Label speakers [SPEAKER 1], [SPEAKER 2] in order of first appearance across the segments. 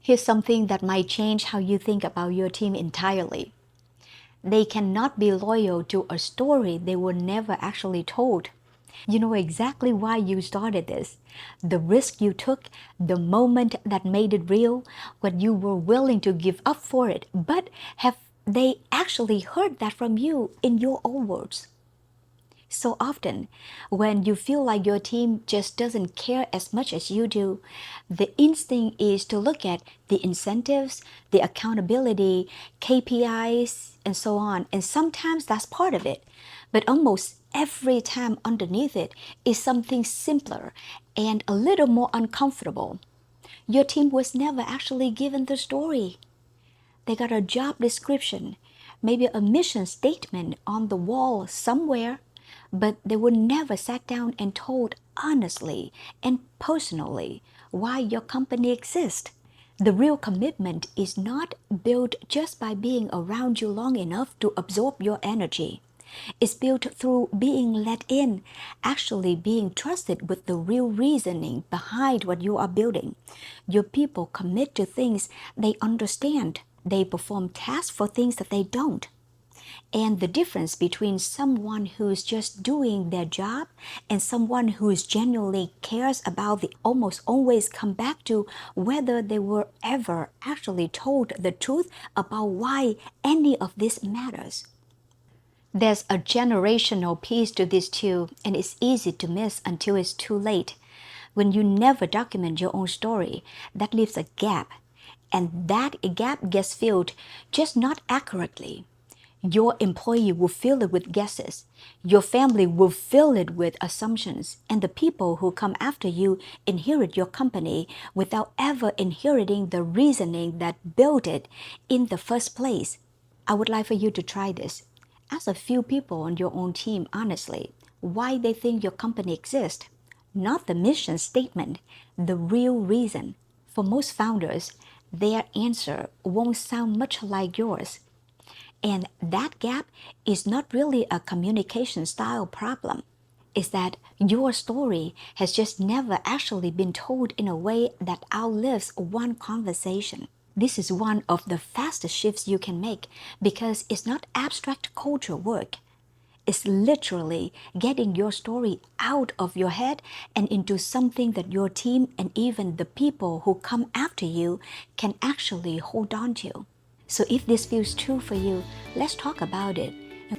[SPEAKER 1] Here's something that might change how you think about your team entirely. They cannot be loyal to a story they were never actually told. You know exactly why you started this, the risk you took, the moment that made it real, what you were willing to give up for it. But have they actually heard that from you in your own words? So often, when you feel like your team just doesn't care as much as you do, the instinct is to look at the incentives, the accountability, KPIs, and so on. And sometimes that's part of it. But almost every time underneath it is something simpler and a little more uncomfortable. Your team was never actually given the story. They got a job description, maybe a mission statement on the wall somewhere, but they were never sat down and told honestly and personally why your company exists. The real commitment is not built just by being around you long enough to absorb your energy. It's built through being let in, actually being trusted with the real reasoning behind what you are building. Your people commit to things they understand. They perform tasks for things that they don't. And the difference between someone who's just doing their job and someone who's genuinely cares about the almost always come back to whether they were ever actually told the truth about why any of this matters. There's a generational piece to this too, and it's easy to miss until it's too late. When you never document your own story, that leaves a gap, and that gap gets filled just not accurately. Your employee will fill it with guesses. Your family will fill it with assumptions. And the people who come after you inherit your company without ever inheriting the reasoning that built it in the first place. I would like for you to try this. Ask a few people on your own team honestly why they think your company exists. Not the mission statement, the real reason. For most founders, their answer won't sound much like yours. And that gap is not really a communication style problem. It's that your story has just never actually been told in a way that outlives one conversation. This is one of the fastest shifts you can make because it's not abstract culture work. It's literally getting your story out of your head and into something that your team and even the people who come after you can actually hold on to. So if this feels true for you, let's talk about it.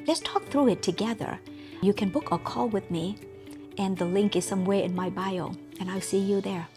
[SPEAKER 1] Let's talk through it together. You can book a call with me, and the link is somewhere in my bio, and I'll see you there.